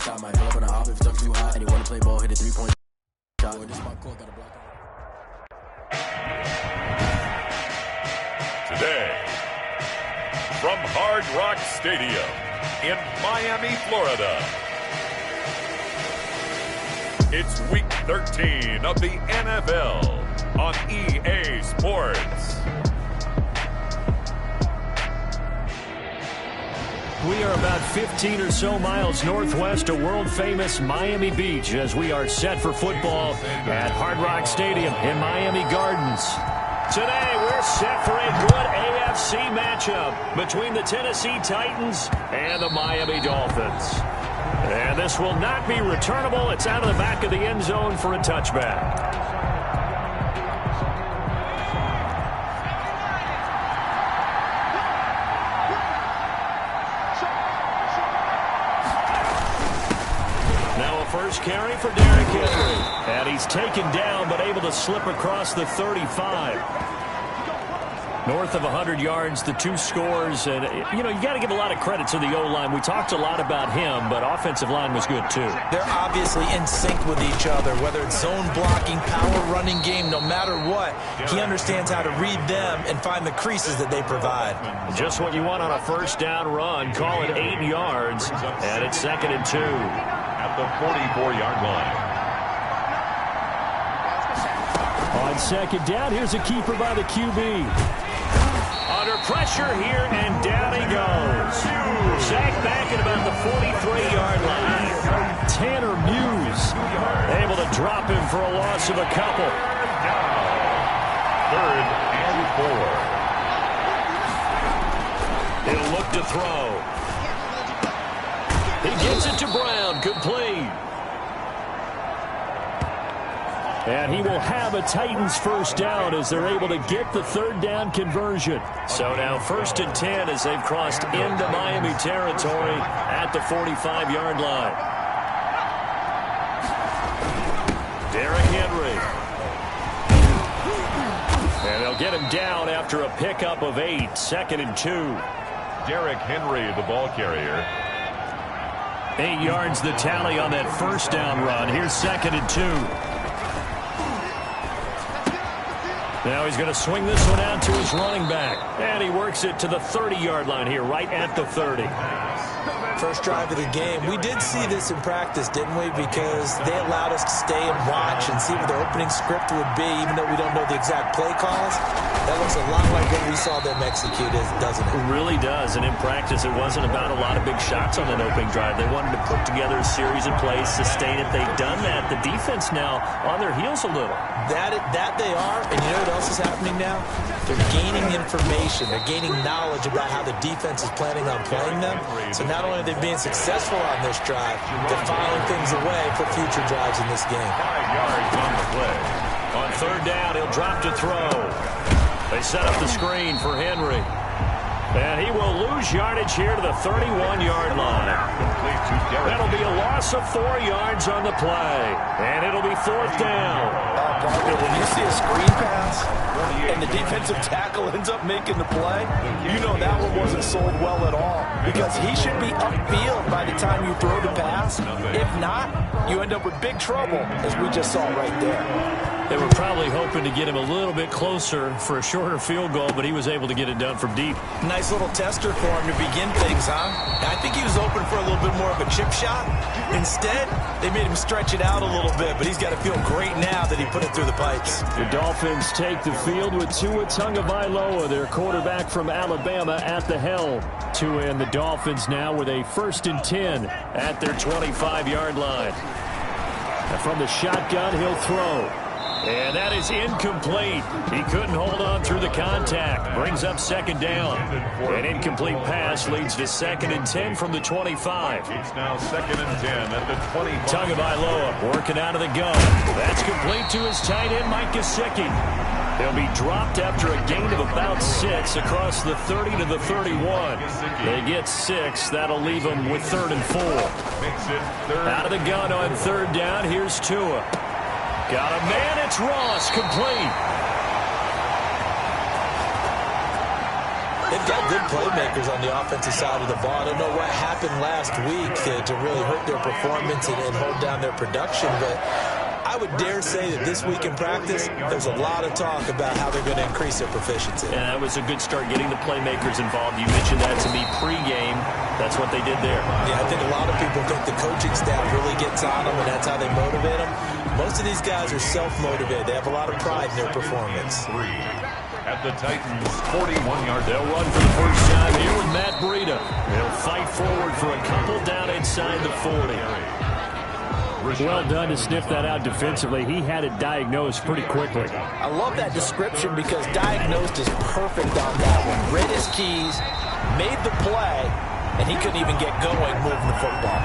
top. Might pull up on the op if it's up too hot. And you wanna play ball, hit a 3-point shot. This is my court, gotta block it. Today, from Hard Rock Stadium in Miami, Florida, it's Week 13 of the NFL on EA Sports. We are about 15 or so miles northwest of world-famous Miami Beach as we are set for football at Hard Rock Stadium in Miami Gardens. Today, we're set for a good AFC matchup between the Tennessee Titans and the Miami Dolphins. And this will not be returnable. It's out of the back of the end zone for a touchback. First carry for Derrick Henry. And he's taken down but able to slip across the 35. North of 100 yards, the two scores. And, you know, you got to give a lot of credit to the O-line. We talked a lot about him, but offensive line was good too. They're obviously in sync with each other, whether it's zone blocking, power running game, no matter what. He understands how to read them and find the creases that they provide. Just what you want on a first down run. Call it 8 yards, and it's 2nd and 2. At the 44-yard line. On second down, here's a keeper by the QB. Under pressure here, and down he goes. Sacked back at about the 43-yard line. Tanner Muse able to drop him for a loss of a couple. Now, 3rd and 4. He'll look to throw. He gets it to Brown, complete. And he will have a Titans first down as they're able to get the 3rd down conversion. So now 1st and 10 as they've crossed into Miami territory at the 45-yard line. Derrick Henry. And they'll get him down after a pickup of 8, 2nd and 2. Derrick Henry, the ball carrier. 8 yards the tally on that first down run. Here's 2nd and 2. Now he's going to swing this one out to his running back. And he works it to the 30-yard line here, right at the 30. First drive of the game. We did see this in practice, didn't we? Because they allowed us to stay and watch and see what their opening script would be, even though we don't know the exact play calls. That looks a lot like what we saw them execute, doesn't it? It really does. And in practice, it wasn't about a lot of big shots on that opening drive. They wanted to put together a series of plays, sustain it. They've done that. The defense now on their heels a little. That they are. And you know what else is happening now? They're gaining information. They're gaining knowledge about how the defense is planning on playing them. So not only are they being successful on this drive, they're filing things away for future drives in this game. 5 yards on the play. On 3rd down, he'll drop to throw. They set up the screen for Henry. And he will lose yardage here to the 31-yard line. That'll be a loss of 4 yards on the play. And it'll be 4th down. Parker, when you see a screen pass and the defensive tackle ends up making the play, you know that one wasn't sold well at all, because he should be upfield by the time you throw the pass. If not, you end up with big trouble, as we just saw right there. They were probably hoping to get him a little bit closer for a shorter field goal, but he was able to get it done from deep. Nice little tester for him to begin things, huh? I think he was open for a little bit more of a chip shot. Instead, they made him stretch it out a little bit, but he's got to feel great now that he put it through the pipes. The Dolphins take the field with Tua Tagovailoa, their quarterback from Alabama, at the helm. Tua and the Dolphins now with a 1st and 10 at their 25-yard line. And from the shotgun, he'll throw. And that is incomplete. He couldn't hold on through the contact. Brings up 2nd down. An incomplete pass leads to 2nd and 10 from the 25. It's now 2nd and 10 at the 25. Tagovailoa working out of the gun. That's complete to his tight end, Mike Gesicki. He'll be dropped after a gain of about 6 across the 30 to the 31. They get 6. That'll leave them with 3rd and 4. Out of the gun on 3rd down. Here's Tua. Got a man, it's Ross, complete. They've got good playmakers on the offensive side of the ball. I don't know what happened last week to really hurt their performance and hold down their production, but I would dare say that this week in practice, there's a lot of talk about how they're going to increase their proficiency. And that was a good start getting the playmakers involved. You mentioned that to me pregame. That's what they did there. Yeah, I think a lot of people think the coaching staff really gets on them, and that's how they motivate them. Most of these guys are self-motivated. They have a lot of pride in their performance. At the Titans' 41-yard. They'll run for the first time here with Matt Breida. They'll fight forward for a couple down inside the 40. Well done to sniff that out defensively. He had it diagnosed pretty quickly. I love that description because diagnosed is perfect on that one. Read his keys, made the play, and he couldn't even get going moving the football.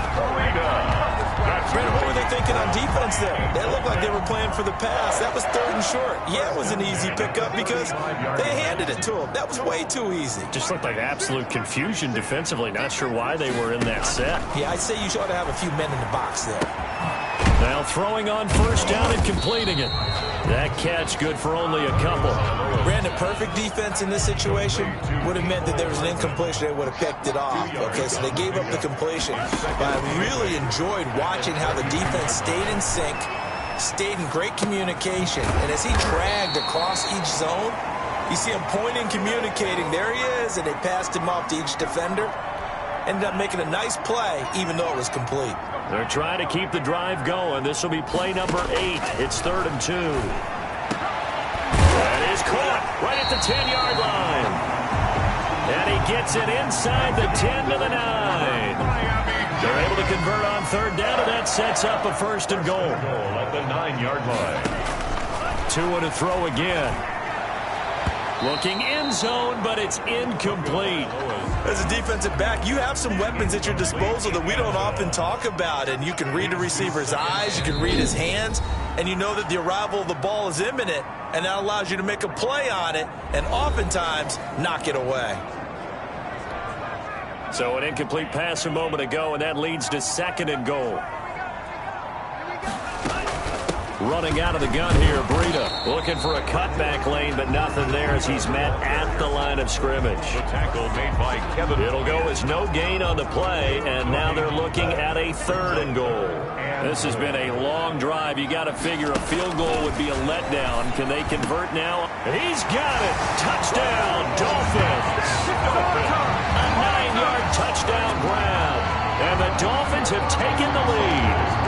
Brandon, what were they thinking on defense there? They looked like they were playing for the pass. That was 3rd and short. Yeah, it was an easy pickup because they handed it to him. That was way too easy. Just looked like absolute confusion defensively. Not sure why they were in that set. Yeah, I'd say you ought to have a few men in the box there. Now throwing on first down and completing it. That catch good for only a couple. Brandon, perfect defense in this situation would have meant that there was an incompletion. They would have picked it off. Okay, so they gave up the completion. But I really enjoyed watching how the defense stayed in sync, stayed in great communication. And as he dragged across each zone, you see him pointing, communicating. There he is, and they passed him off to each defender. Ended up making a nice play, even though it was complete. They're trying to keep the drive going. This will be play number 8. It's 3rd and 2. That is caught right at the 10-yard line. And he gets it inside the 10 to the 9. They're able to convert on 3rd down, and that sets up a 1st and goal. At the 9-yard line. 2 to throw again. Looking end zone, but it's incomplete. As a defensive back, you have some weapons at your disposal that we don't often talk about. And you can read the receiver's eyes, you can read his hands, and you know that the arrival of the ball is imminent. And that allows you to make a play on it and oftentimes knock it away. So an incomplete pass a moment ago, and that leads to 2nd and goal. Running out of the gun here, Breida. Looking for a cutback lane, but nothing there as he's met at the line of scrimmage. The tackle made by Kevin. It'll go as no gain on the play, and now they're looking at a 3rd and goal. This has been a long drive. You got to figure a field goal would be a letdown. Can they convert now? He's got it. Touchdown, Dolphins. A 9-yard touchdown grab. And the Dolphins have taken the lead.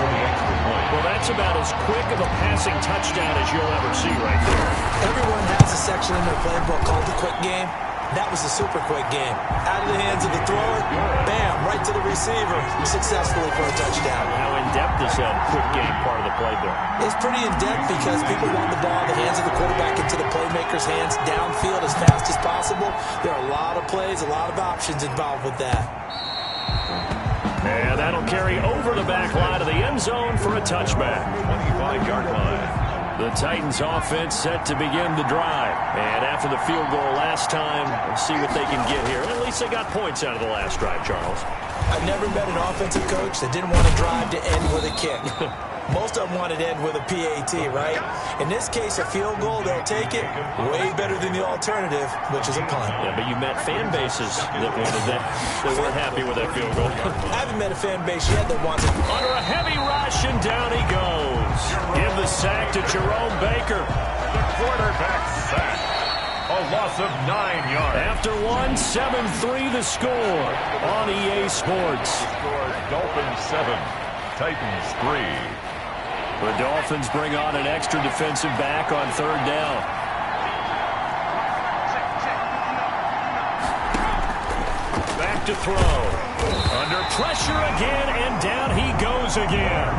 Well, that's about as quick of a passing touchdown as you'll ever see right there. Everyone has a section in their playbook called the quick game. That was the super quick game. Out of the hands of the thrower, bam, right to the receiver, successfully for a touchdown. How in-depth is that quick game part of the playbook? It's pretty in-depth because people want the ball in the hands of the quarterback into the playmaker's hands downfield as fast as possible. There are a lot of plays, a lot of options involved with that. And that'll carry over the back line of the end zone for a touchback. 25-yard line. The Titans offense set to begin the drive. And after the field goal last time, let's see what they can get here. At least they got points out of the last drive, Charles. I've never met an offensive coach that didn't want to drive to end with a kick. Most of them wanted to end with a PAT, right? In this case, a field goal, they'll take it. Way better than the alternative, which is a punt. Yeah, but you met fan bases that wanted that. They weren't happy with that field goal. I haven't met a fan base yet that wants it. Under a heavy rush, and down he goes. Give the sack to Jerome Baker. The quarterback sack. A loss of 9 yards. After 7-3 the score on EA Sports. Scores Dolphins 7, Titans 3. The Dolphins bring on an extra defensive back on 3rd down. Back to throw. Under pressure again, and down he goes again.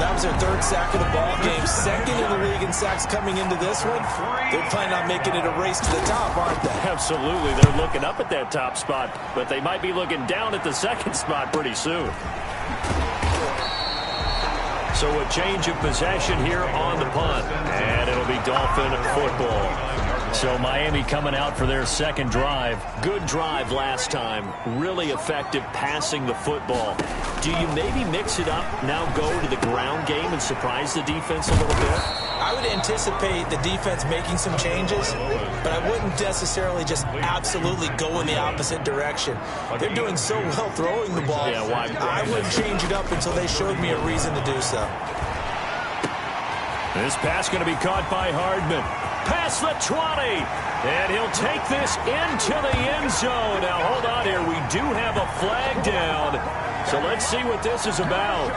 That was their 3rd sack of the ball game. 2nd in the league in sacks coming into this one. They're planning on making it a race to the top, aren't they? Absolutely. They're looking up at that top spot, but they might be looking down at the 2nd spot pretty soon. So a change of possession here on the punt, and it'll be Dolphin football. So Miami coming out for their second drive. Good drive last time. Really effective passing the football. Do you maybe mix it up, now go to the ground game and surprise the defense a little bit? I would anticipate the defense making some changes, but I wouldn't necessarily just absolutely go in the opposite direction. They're doing so well throwing the ball. Yeah, why? I wouldn't change it up until they showed me a reason to do so. This pass going to be caught by Hardman. Past the 20. And he'll take this into the end zone. Now, hold on here. We do have a flag down. So let's see what this is about.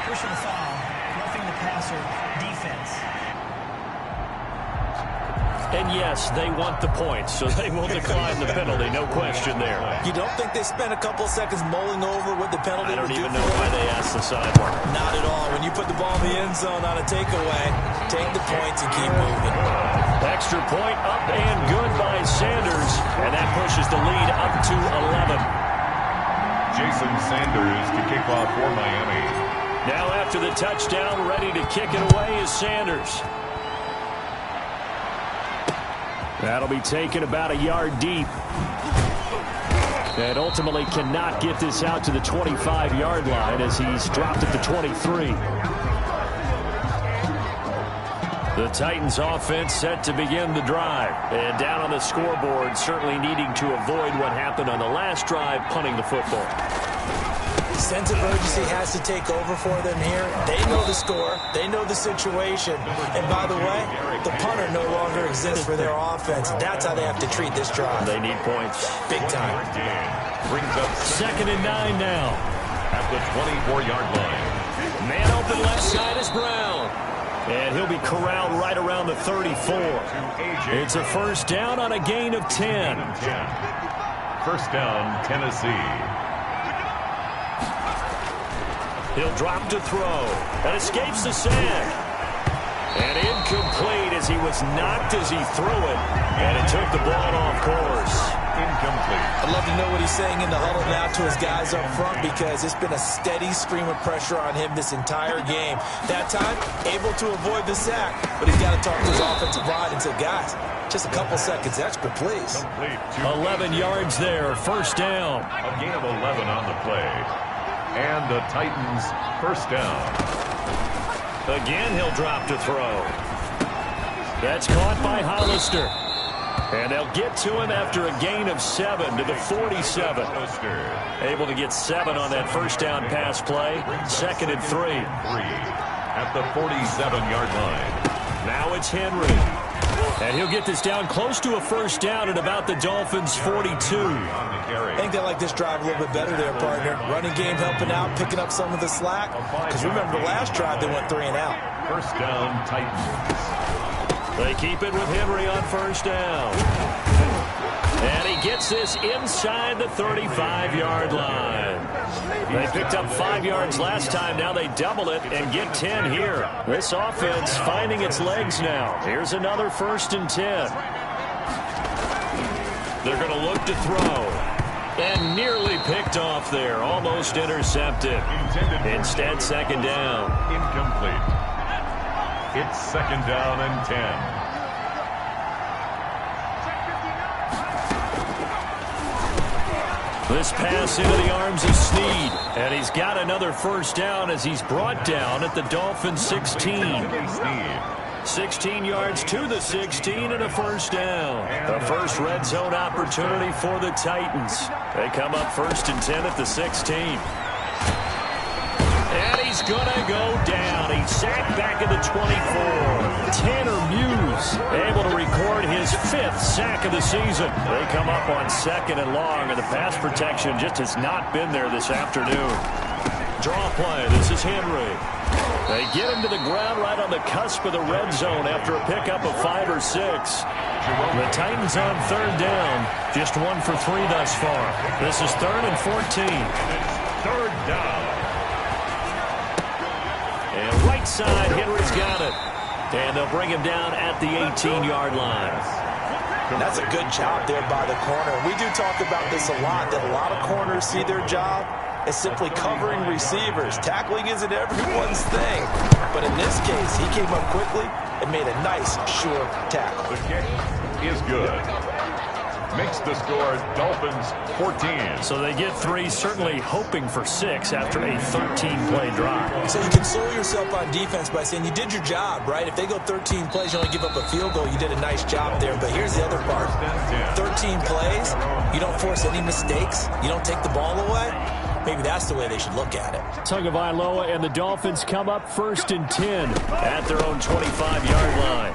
Personal foul. Roughing the passer. Defense. And yes, they want the points, so they will decline the penalty. No question there. You don't think they spent a couple seconds mulling over what the penalty I don't would do even for know why them? they asked the sideline. Not at all. When you put the ball in the end zone on a takeaway, take the points and keep moving. Extra point up and good by Sanders. And that pushes the lead up to 11. Jason Sanders to kick off for Miami. Now after the touchdown, ready to kick it away is Sanders. That'll be taken about a yard deep. And ultimately cannot get this out to the 25-yard line as he's dropped at the 23. The Titans offense set to begin the drive. And down on the scoreboard, certainly needing to avoid what happened on the last drive, punting the football. Sense of urgency has to take over for them here. They know the score. They know the situation. And by the way, the punter no longer exists for their offense. That's how they have to treat this drive. They need points. Big time. Brings up 2nd and 9 now. at the 24-yard line. Man open left side is Brown. And he'll be corralled right around the 34. It's a first down on a gain of 10. First down, Tennessee. He'll drop to throw. And escapes the sack. And incomplete as he was knocked as he threw it. And it took the ball off course. Incomplete. I'd love to know what he's saying in the huddle now to his guys up front, because it's been a steady stream of pressure on him this entire game. That time, able to avoid the sack, but he's got to talk to his offensive line and say, guys, just a couple seconds extra, please. 11 yards there, first down. A gain of 11 on the play. And the Titans first down. Again, he'll drop to throw. That's caught by Hollister. And they'll get to him after a gain of 7 to the 47. Able to get 7 on that first down pass play. 2nd and 3. At the 47-yard line. Now it's Henry. And he'll get this down close to a first down at about the Dolphins' 42. I think they like this drive a little bit better there, partner. Running game helping out, picking up some of the slack. Because remember the last drive, they went 3 and out. First down, Titans. They keep it with Henry on first down. And he gets this inside the 35-yard line. They picked up 5 yards last time. Now they double it and get 10 here. This offense finding its legs now. Here's another 1st and 10. They're going to look to throw. And nearly picked off there. Almost intercepted. Instead, 2nd down. Incomplete. It's 2nd down and 10. This pass into the arms of Snead. And he's got another first down as he's brought down at the Dolphins' 16. 16 yards to the 16 and a first down. The first red zone opportunity for the Titans. They come up 1st and 10 at the 16. And he's going to go down. He's sacked back at the 24. Tanner Muse able to record his 5th sack of the season. They come up on 2nd and long, and the pass protection just has not been there this afternoon. Draw play. This is Henry. They get him to the ground right on the cusp of the red zone after a pickup of 5 or 6. The Titans on 3rd down. Just 1 for 3 thus far. This is 3rd and 14. Third down. And right side, Henry's got it. And they'll bring him down at the 18-yard line. That's a good job there by the corner. We do talk about this a lot, that a lot of corners see their job is simply covering receivers. Tackling isn't everyone's thing. But in this case, he came up quickly and made a nice, sure tackle. The kick is good. Makes the score Dolphins 14. So they get 3, certainly hoping for 6 after a 13-play drive. So you console yourself on defense by saying you did your job, right? If they go 13 plays, you only give up a field goal, you did a nice job there. But here's the other part. 13 plays, you don't force any mistakes, you don't take the ball away. Maybe that's the way they should look at it. Tagovailoa and the Dolphins come up 1st and 10 at their own 25-yard line.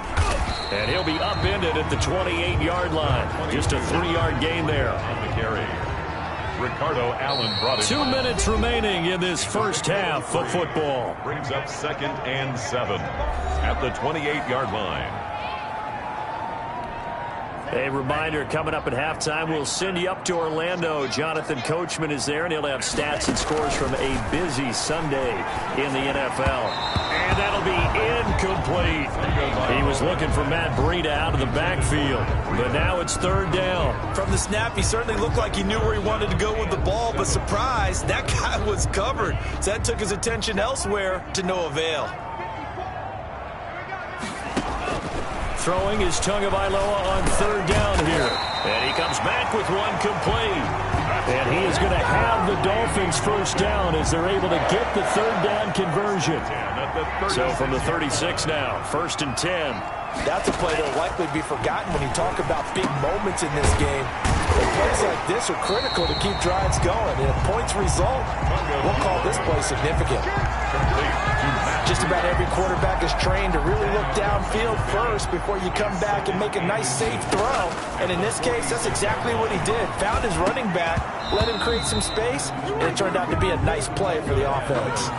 And he'll be upended at the 28-yard line. Just a 3-yard gain there. On the carry. Ricardo Allen brought it. 2 minutes remaining in this first half of football. Brings up 2nd and 7 at the 28-yard line. A reminder, coming up at halftime, we'll send you up to Orlando. Jonathan Coachman is there, and he'll have stats and scores from a busy Sunday in the NFL. And that'll be incomplete. He was looking for Matt Breida out of the backfield, but now it's 3rd down. From the snap, he certainly looked like he knew where he wanted to go with the ball, but surprise, that guy was covered. So that took his attention elsewhere to no avail. Throwing is Tagovailoa on 3rd down here. And he comes back with one complete. And he is going to have the Dolphins 1st down as they're able to get the 3rd down conversion. So from the 36 now, 1st and 10. That's a play that will likely be forgotten when you talk about big moments in this game. But plays like this are critical to keep drives going. And if points result, we'll call this play significant. Just about every quarterback is trained to really look downfield first before you come back and make a nice, safe throw. And in this case, that's exactly what he did. Found his running back, let him create some space, and it turned out to be a nice play for the offense.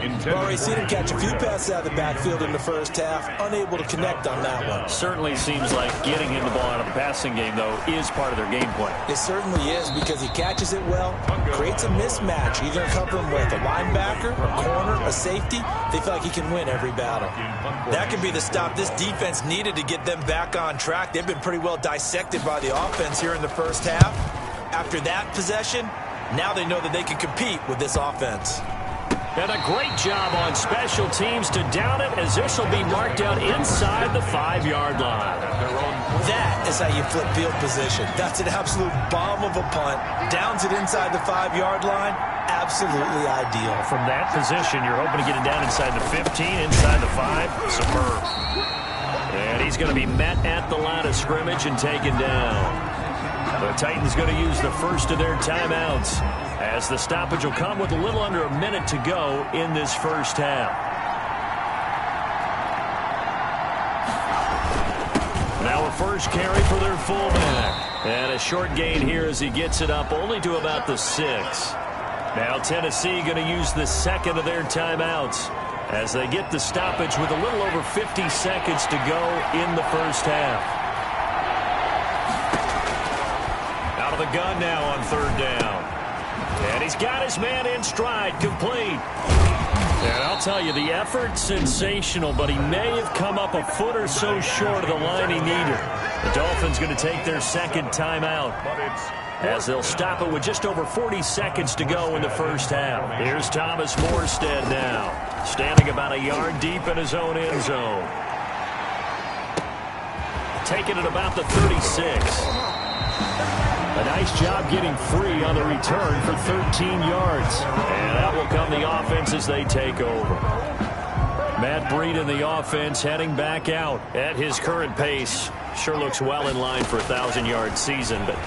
We've already seen him catch a few passes out of the backfield in the first half, unable to connect on that one. Certainly seems like getting him the ball out of the passing game, though, is part of their game plan. It certainly is because he catches it well, creates a mismatch. You're going to cover him with a linebacker, a corner, a safety. They feel like he can win every battle. That could be the stop this defense needed to get them back on track. They've been pretty well dissected by the offense here in the first half. After that possession, now they know that they can compete with this offense. And a great job on special teams to down it, as this will be marked out inside the 5-yard line. That is how you flip field position. That's an absolute bomb of a punt. Downs it inside the 5-yard line. Absolutely ideal. From that position, you're hoping to get it down inside the 15, inside the 5. Superb. And he's going to be met at the line of scrimmage and taken down. The Titans going to use the first of their timeouts, as the stoppage will come with a little under a minute to go in this first half. Now a first carry for their fullback. And a short gain here as he gets it up only to about the 6. Now Tennessee going to use the second of their timeouts as they get the stoppage with a little over 50 seconds to go in the first half. Out of the gun now on 3rd down. And he's got his man in stride, complete. And I'll tell you, the effort, sensational, but he may have come up a foot or so short of the line he needed. The Dolphins going to take their second timeout, as they'll stop it with just over 40 seconds to go in the first half. Here's Thomas Morstead now, standing about a yard deep in his own end zone. Taking it about the 36. A nice job getting free on the return for 13 yards. And that will come the offense as they take over. Matt Breida in the offense heading back out at his current pace. Sure looks well in line for a 1,000-yard season, but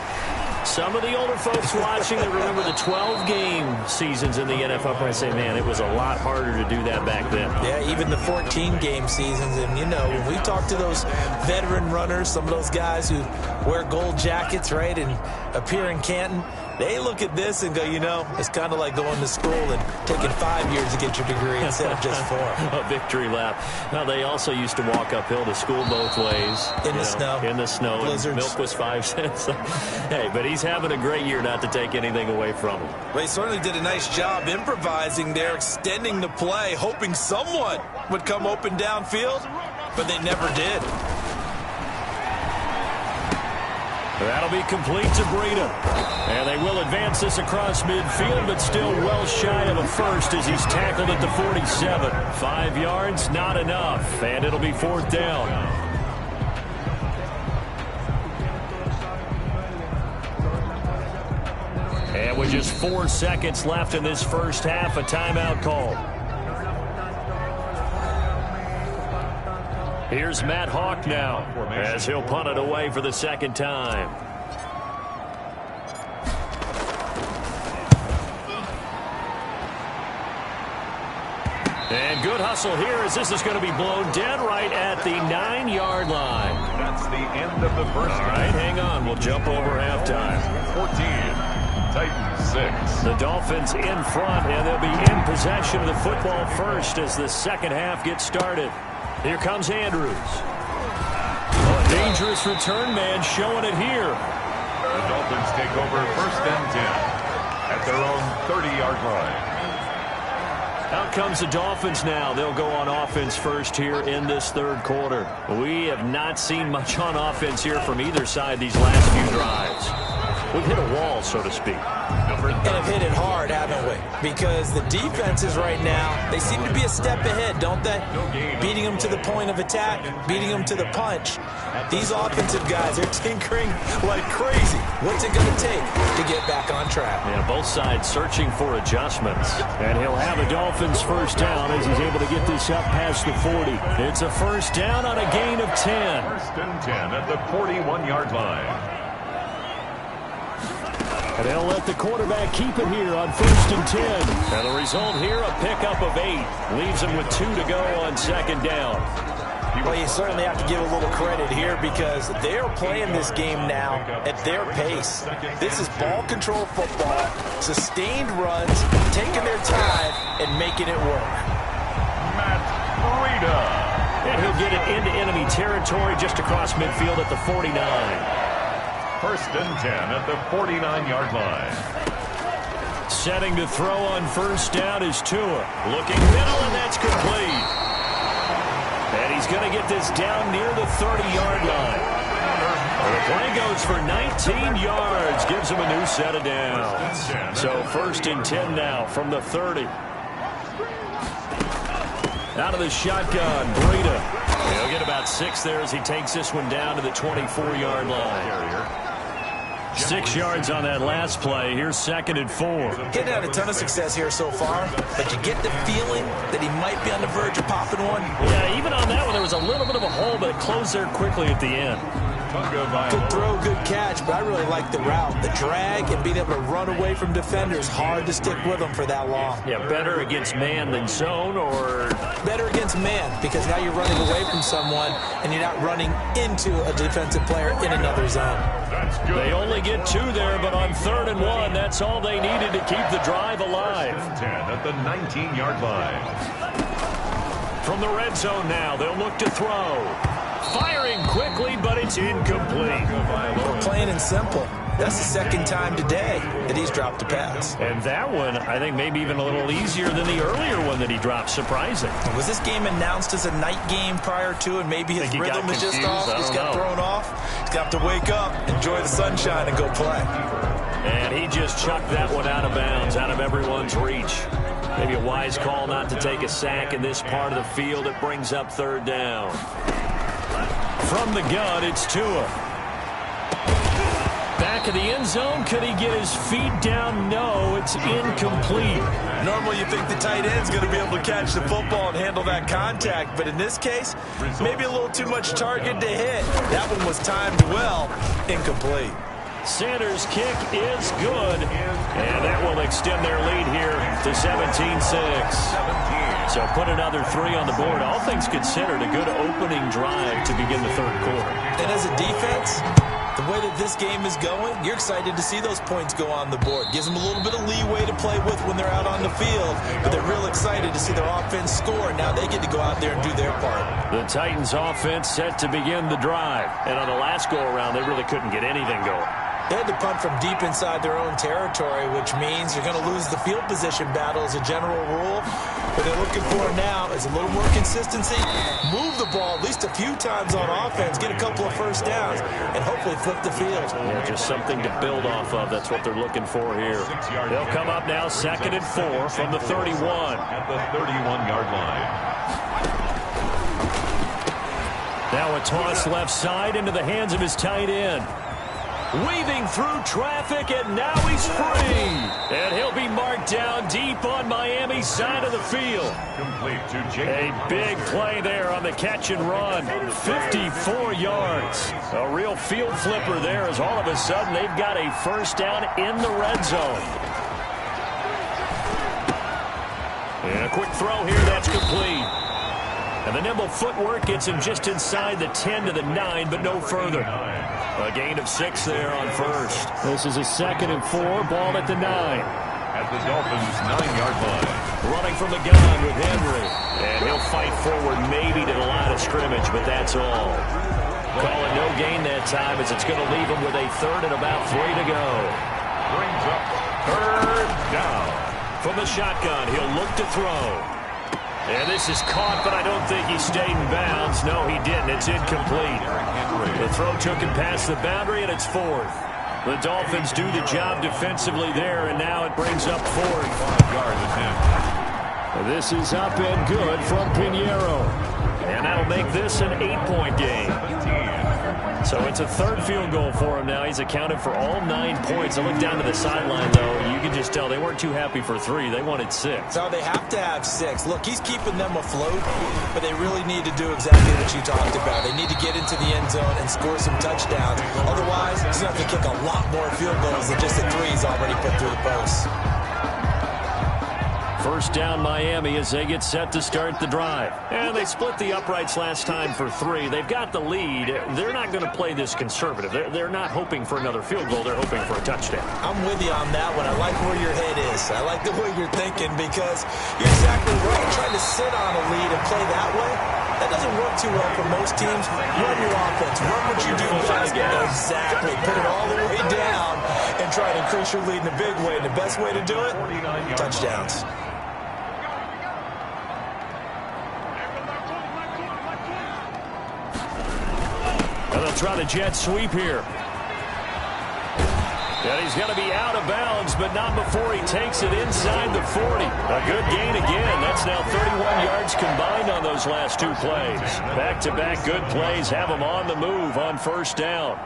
some of the older folks watching that remember the 12-game seasons in the NFL probably say, man, it was a lot harder to do that back then. Yeah, even the 14-game seasons. And, you know, when we talk to those veteran runners, some of those guys who wear gold jackets, right, and appear in Canton, they look at this and go, you know, it's kind of like going to school and taking 5 years to get your degree instead of just 4. A victory lap. Now, they also used to walk uphill to school both ways. In the snow. In the snow. Blizzards. Milk was 5 cents. Hey, but he's having a great year, not to take anything away from him. Well, he certainly did a nice job improvising there, extending the play, hoping someone would come open downfield, but they never did. That'll be complete to Breida. And they will advance this across midfield, but still well shy of a first as he's tackled at the 47. 5 yards, not enough, and it'll be 4th down. And with just 4 seconds left in this first half, a timeout call. Here's Matt Hawk now as he'll punt it away for the second time. And good hustle here as this is going to be blown dead right at the 9-yard line. That's the end of the first. All right, hang on. We'll jump over halftime. 14. Titans 6. The Dolphins in front, and they'll be in possession of the football first as the second half gets started. Here comes Andrews. A dangerous return man showing it here. The Dolphins take over 1st and 10 at their own 30-yard line. Out comes the Dolphins now. They'll go on offense first here in this third quarter. We have not seen much on offense here from either side these last few drives. We've hit a wall, so to speak. And have hit it hard, haven't we? Because the defenses right now, they seem to be a step ahead, don't they? Beating them to the point of attack, beating them to the punch. These offensive guys, they're tinkering like crazy. What's it going to take to get back on track? Yeah, both sides searching for adjustments. And he'll have a Dolphins first down as he's able to get this up past the 40. It's a first down on a gain of 10. 1st and 10 at the 41-yard line. And they'll let the quarterback keep it here on 1st and 10. And the result here, a pickup of 8. Leaves him with 2 to go on second down. Well, you certainly have to give a little credit here because they're playing this game now at their pace. This is ball control football, sustained runs, taking their time, and making it work. Matt Breida. And he'll get it into enemy territory just across midfield at the 49. 1st and 10 at the 49-yard line. Setting to throw on first down is Tua. Looking middle, and that's complete. And he's going to get this down near the 30-yard line. The play goes for 19 yards. Gives him a new set of downs. So 1st and 10 now from the 30. Out of the shotgun, Breida. He'll get about 6 there as he takes this one down to the 24-yard line. 6 yards on that last play. Here's 2nd and 4. Getting had a ton of success here so far, but you get the feeling that he might be on the verge of popping one. Yeah, even on that one, there was a little bit of a hole, but it closed there quickly at the end. Good throw, good catch, but I really like the route. The drag and being able to run away from defenders, hard to stick with them for that long. Yeah, better against man than zone, or? Better against man, because now you're running away from someone, and you're not running into a defensive player in another zone. They only get 2 there, but on 3rd and 1, that's all they needed to keep the drive alive. 10 at the 19-yard line. From the red zone now, they'll look to throw. Firing quickly, but it's incomplete. Plain and simple. That's the 2nd time today that he's dropped a pass. And that one, I think, maybe even a little easier than the earlier one that he dropped. Surprising. Was this game announced as a night game prior to, and maybe his rhythm is just off? He's got thrown off. He's got to wake up, enjoy the sunshine, and go play. And he just chucked that one out of bounds, out of everyone's reach. Maybe a wise call not to take a sack in this part of the field. It brings up 3rd down. From the gun, it's Tua. Back of the end zone. Could he get his feet down? No, it's incomplete. Normally you think the tight end's going to be able to catch the football and handle that contact, but in this case, maybe a little too much target to hit. That one was timed well, incomplete. Sanders' kick is good, and that will extend their lead here to 17-6. So put another 3 on the board. All things considered, a good opening drive to begin the third quarter. And as a defense, the way that this game is going, you're excited to see those points go on the board. Gives them a little bit of leeway to play with when they're out on the field, but they're real excited to see their offense score. Now they get to go out there and do their part. The Titans offense set to begin the drive. And on the last go-around, they really couldn't get anything going. They had to punt from deep inside their own territory, which means you're going to lose the field position battle as a general rule. What they're looking for now is a little more consistency, move the ball at least a few times on offense, get a couple of first downs, and hopefully flip the field. Yeah, just something to build off of. That's what they're looking for here. They'll come up now 2nd and 4 from the 31. At the 31-yard line. Now a toss left side into the hands of his tight end. Weaving through traffic, and now he's free. And he'll be marked down deep on Miami's side of the field. Complete to Jake. A big play there on the catch and run. 54 yards. A real field flipper there as all of a sudden they've got a first down in the red zone. And a quick throw here, that's complete. And the nimble footwork gets him just inside the 10 to the 9, but no further. A gain of 6 there on first. This is a 2nd and 4, ball at the 9. At the Dolphins' 9-yard line. Running from the gun with Henry. And he'll fight forward maybe to the line of scrimmage, but that's all. Call it no gain that time as it's going to leave him with a 3rd and about 3 to go. Brings up 3rd down. From the shotgun, he'll look to throw. And this is caught, but I don't think he stayed in bounds. No, he didn't. It's incomplete. The throw took him past the boundary, and it's 4th. The Dolphins do the job defensively there, and now it brings up 4th. 5-yard attempt. This is up and good from Pinheiro. And that'll make this an 8-point game. So it's a 3rd field goal for him now. He's accounted for all 9 points. I look down to the sideline, though. You can just tell they weren't too happy for 3. They wanted 6. So they have to have 6. Look, he's keeping them afloat, but they really need to do exactly what you talked about. They need to get into the end zone and score some touchdowns. Otherwise, he's going to have to kick a lot more field goals than just the 3 he's already put through the post. First down Miami as they get set to start the drive. And they split the uprights last time for 3. They've got the lead. They're not going to play this conservative. They're not hoping for another field goal. They're hoping for a touchdown. I'm with you on that one. I like where your head is. I like the way you're thinking because you're exactly right. Trying to sit on a lead and play that way, that doesn't work too well for most teams. Run your offense. Run what you do best. Exactly. Put it all the way down and try to increase your lead in a big way. And the best way to do it, touchdowns. And they'll try the jet sweep here. And he's going to be out of bounds, but not before he takes it inside the 40. A good gain again. That's now 31 yards combined on those last 2 plays. Back-to-back good plays have him on the move on first down.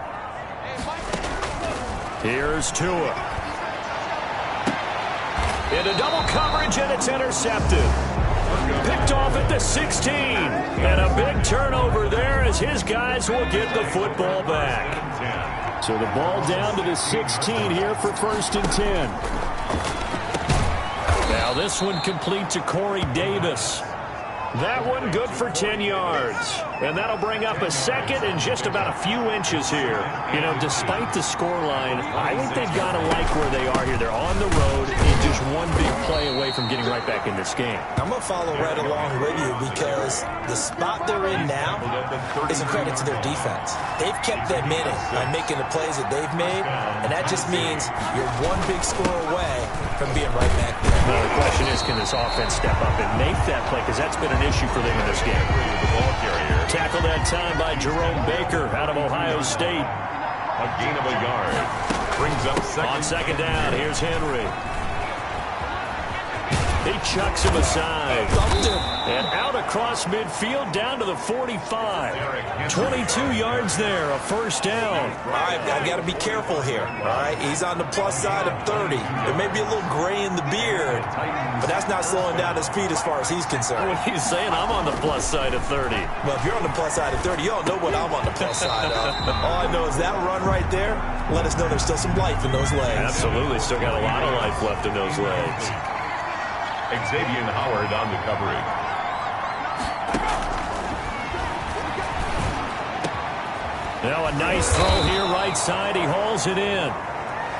Here's Tua. Into double coverage, and it's intercepted. Picked off at the 16. And a big turnover there as his guys will get the football back. So the ball down to the 16 here for 1st and 10. Now this one complete to Corey Davis. That one good for 10 yards. And that'll bring up a 2nd and just about a few inches here. You know, despite the scoreline, I think they've got to like where they are here. They're on the road and just one big play away from getting right back in this game. I'm going to follow right along with you because the spot they're in now is a credit to their defense. They've kept them in it by making the plays that they've made, and that just means you're one big score away from being right back there. Now the question is, can this offense step up and make that play? Because that's been an issue for them in this game. Tackled that time by Jerome Baker out of Ohio State. A gain of a yard. Brings up 2nd. On 2nd down, here's Henry. He chucks him aside. And out across midfield down to the 45. 22 yards there, a first down. All right, I've got to be careful here. All right, he's on the plus side of 30. There may be a little gray in the beard, but that's not slowing down his feet as far as he's concerned. What are you saying? I'm on the plus side of 30. Well, if you're on the plus side of 30, you don't know what I'm on the plus side of. All I know is that run right there, let us know there's still some life in those legs. Absolutely, still got a lot of life left in those legs. Xavier Howard on the coverage. Now a nice throw here right side. He hauls it in.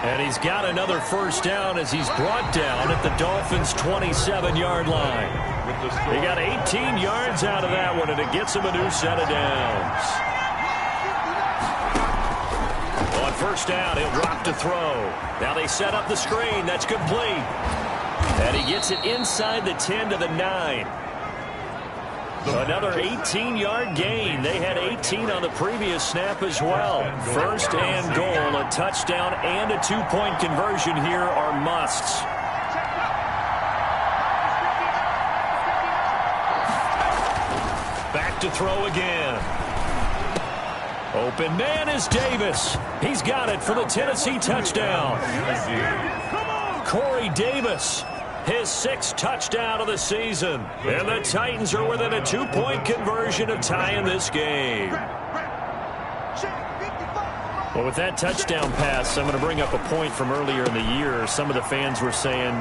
And he's got another first down as he's brought down at the Dolphins' 27-yard line. He got 18 yards out of that one, and it gets him a new set of downs. On first down, he'll drop to throw. Now they set up the screen. That's complete. And he gets it inside the 10 to the 9. Another 18-yard gain. They had 18 on the previous snap as well. First and goal, a touchdown and a 2-point conversion here are musts. Back to throw again. Open man is Davis. He's got it for the Tennessee touchdown. Corey Davis, his 6th touchdown of the season. And the Titans are within a 2-point conversion of tying this game. Well, with that touchdown pass, I'm going to bring up a point from earlier in the year. Some of the fans were saying,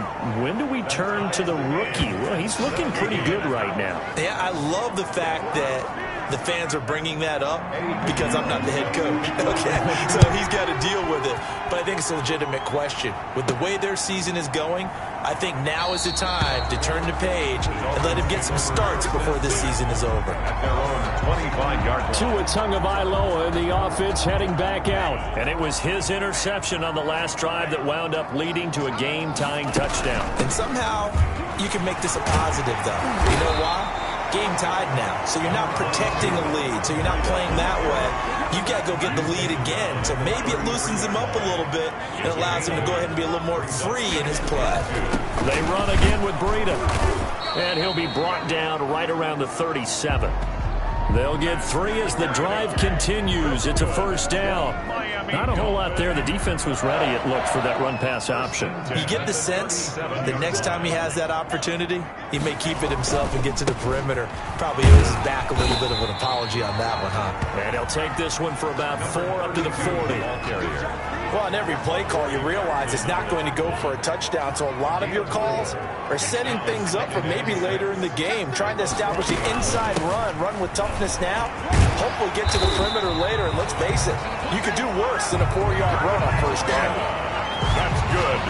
when do we turn to the rookie? Well, he's looking pretty good right now. Yeah, I love the fact that the fans are bringing that up because I'm not the head coach. Okay, so he's got to deal with it. But I think it's a legitimate question. With the way their season is going, I think now is the time to turn the page and let him get some starts before this season is over. At their own 25-yard line. Tua Tagovailoa in the offense heading back out. And it was his interception on the last drive that wound up leading to a game-tying touchdown. And somehow you can make this a positive, though. You know why? Game tied now, so you're not protecting a lead, so you're not playing that way. You've got to go get the lead again, so maybe it loosens him up a little bit and allows him to go ahead and be a little more free in his play. They run again with Breida, and he'll be brought down right around the 37. They'll get 3 as the drive continues. It's a first down. Not a whole lot there. The defense was ready, it looked, for that run-pass option. You get the sense that next time he has that opportunity, he may keep it himself and get to the perimeter. Probably owes his back a little bit of an apology on that one, huh? And he'll take this one for about 4 up to the 40. Well, on every play call, you realize it's not going to go for a touchdown, so a lot of your calls are setting things up for maybe later in the game, trying to establish the inside run with toughness now, hopefully get to the perimeter later, and let's face it, you could do worse than a 4-yard run on first down. That's good.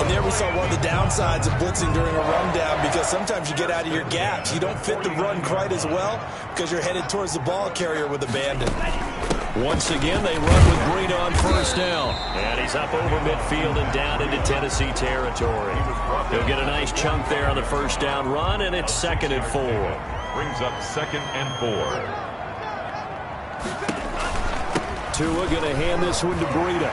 And there we saw one of the downsides of blitzing during a rundown, because sometimes you get out of your gaps. You don't fit the run quite as well because you're headed towards the ball carrier with abandon. Once again, they run with Breida on first down. And he's up over midfield and down into Tennessee territory. He'll get a nice chunk there on the first down run, and it's 2nd and 4. Brings up 2nd and 4. Tua going to hand this one to Breida.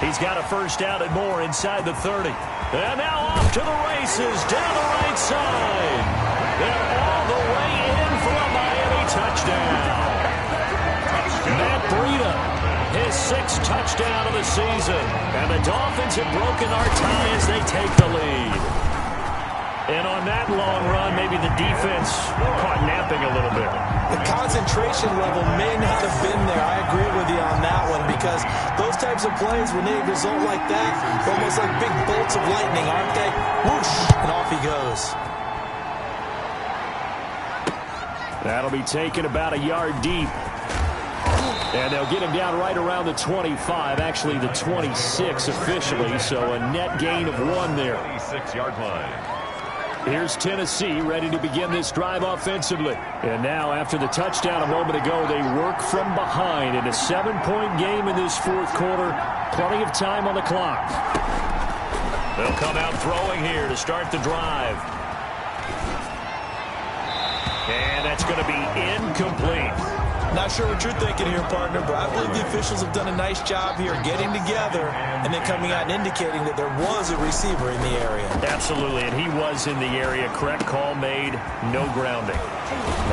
He's got a first down and more inside the 30. And now off to the races down the right side. They're all the way in for a Miami touchdown. Matt Breida, his 6th touchdown of the season. And the Dolphins have broken our tie as they take the lead. And on that long run, maybe the defense caught napping a little bit. The concentration level may not have been there. I agree with you on that one, because those types of plays, when they result like that, they're almost like big bolts of lightning, aren't they? Whoosh, and off he goes. That'll be taken about a yard deep. And they'll get him down right around the 25, actually the 26 officially, so a net gain of 1 there. 26-yard line. Here's Tennessee ready to begin this drive offensively. And now, after the touchdown a moment ago, they work from behind in a 7-point game in this 4th quarter. Plenty of time on the clock. They'll come out throwing here to start the drive. And that's going to be incomplete. Not sure what you're thinking here, partner, but I believe the officials have done a nice job here getting together and then coming out and indicating that there was a receiver in the area. Absolutely, and he was in the area. Correct call made, no grounding.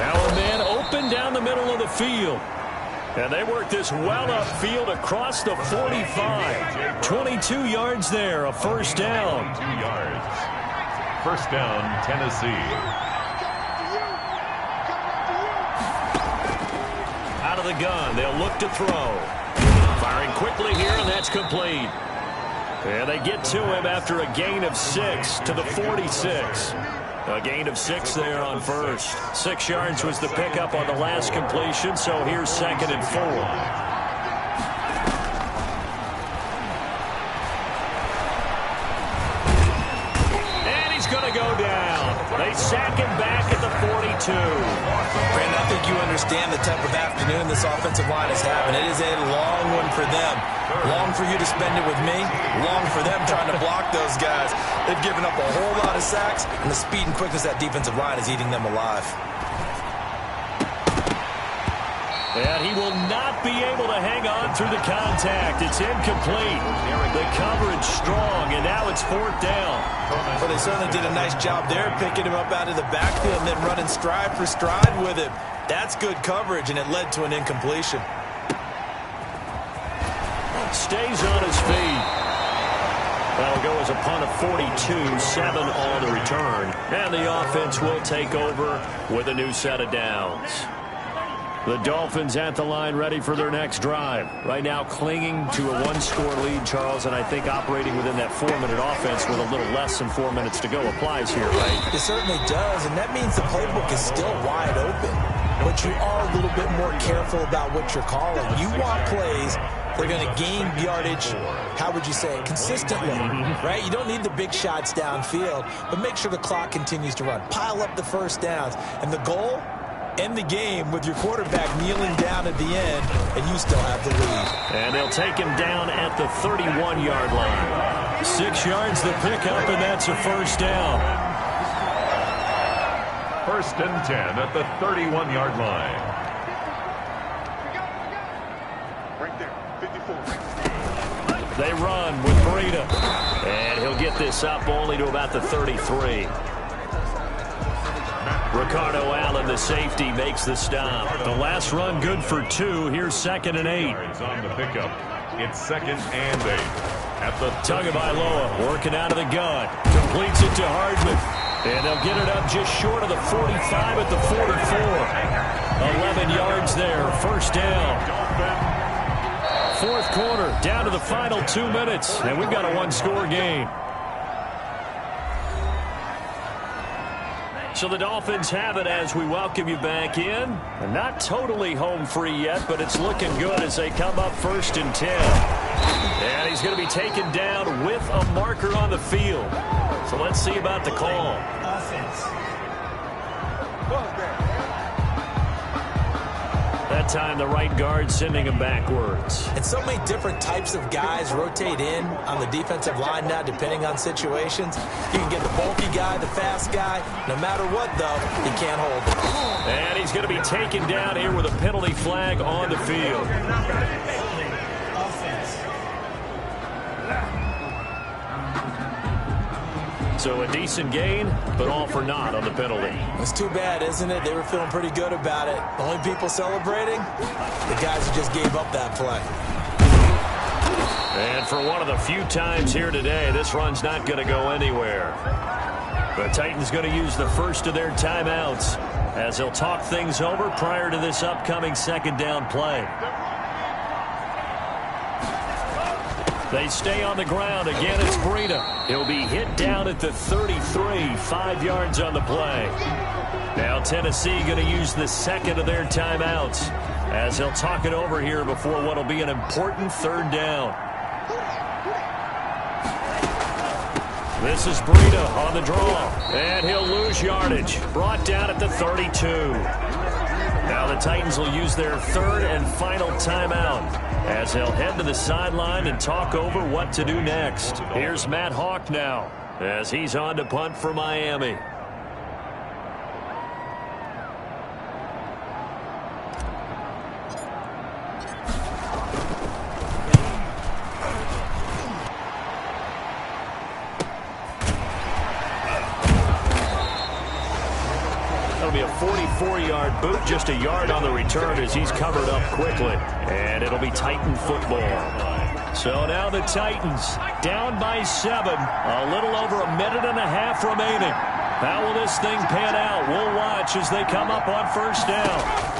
Now a man open down the middle of the field. And they work this well upfield across the 45. 22 yards there, a first down. 2 yards. First down, Tennessee. Out of the gun, they'll look to throw. Firing quickly here, and that's complete. And they get to him after a gain of 6 to the 46. A gain of 6 there on first. 6 yards was the pickup on the last completion, so here's 2nd and 4. And he's going to go down. They sack him back at the 42. Brandon, I think you understand the type of afternoon this offensive line is having. It is a long one for them. Long for you to spend it with me. Long for them trying to block those guys. They've given up a whole lot of sacks, and the speed and quickness of that defensive line is eating them alive. And he will not be able to hang on through the contact. It's incomplete. The coverage strong, and now it's 4th down. Well, they certainly did a nice job there, picking him up out of the backfield and then running stride for stride with him. That's good coverage, and it led to an incompletion. Stays on his feet. That'll go as a punt of 42, 7 on the return. And the offense will take over with a new set of downs. The Dolphins at the line ready for their next drive. Right now clinging to a 1-score lead, Charles, and I think operating within that 4-minute offense with a little less than 4 minutes to go applies here, right? It certainly does, and that means the playbook is still wide open. But you are a little bit more careful about what you're calling. You want plays that are going to gain yardage, how would you say it, consistently, right? You don't need the big shots downfield, but make sure the clock continues to run. Pile up the first downs, and the goal, end the game with your quarterback kneeling down at the end, and you still have the lead. And they'll take him down at the 31-yard line. 6 yards the pickup, and that's a 1st down. 1st and 10 at the 31-yard line. Right there, 54. They run with Breida. And he'll get this up only to about the 33. Ricardo Allen, the safety, makes the stop. The last run good for 2. Here's 2nd and 8. On the pickup. It's 2nd and 8. At the Tagovailoa working out of the gun. Completes it to Hardman. And they'll get it up just short of the 45 at the 44. 11 yards there. 1st down. 4th quarter. Down to the final 2 minutes. And we've got a 1-score game. So the Dolphins have it as we welcome you back in. Not totally home free yet, but it's looking good as they come up 1st and 10. And he's going to be taken down with a marker on the field. So let's see about the call. Offense. That time the right guard sending him backwards. And so many different types of guys rotate in on the defensive line now, depending on situations. You can get the bulky guy, the fast guy. No matter what, though, he can't hold it. And he's going to be taken down here with a penalty flag on the field. Offense. So a decent gain, but all for naught on the penalty. It's too bad, isn't it? They were feeling pretty good about it. The only people celebrating, the guys who just gave up that play. And for one of the few times here today, this run's not going to go anywhere. The Titans going to use the first of their timeouts as they'll talk things over prior to this upcoming 2nd down play. They stay on the ground. Again, it's Breida. He'll be hit down at the 33, 5 yards on the play. Now Tennessee going to use the 2nd of their timeouts as they'll talk it over here before what will be an important 3rd down. This is Breida on the draw, and he'll lose yardage. Brought down at the 32. Now the Titans will use their 3rd and final timeout as they'll head to the sideline and talk over what to do next. Here's Matt Hawk now as he's on to punt for Miami. That'll be a 44-yard boot, just a yard on the return as he's covered up quickly. And it'll be Titan football. So now the Titans down by 7. A little over a minute and a half remaining. How will this thing pan out? We'll watch as they come up on 1st down.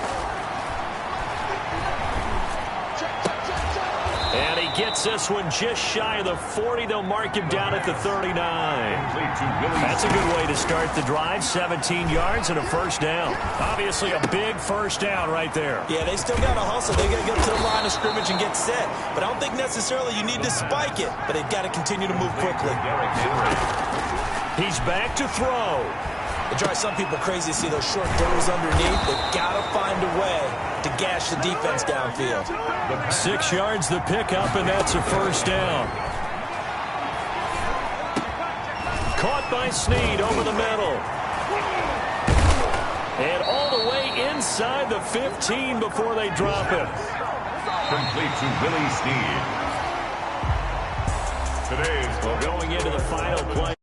And he gets this one just shy of the 40. They'll mark him down at the 39. That's a good way to start the drive. 17 yards and a 1st down. Obviously a big 1st down right there. Yeah, they still got to hustle. They got to get to the line of scrimmage and get set. But I don't think necessarily you need to spike it. But they've got to continue to move quickly. He's back to throw. It drives some people crazy to see those short throws underneath. They've got to find a way to gash the defense downfield. 6 yards the pickup, and that's a first down. Caught by Snead over the middle. And all the way inside the 15 before they drop it. Complete to Willie Snead. Today's Well, going into the final play.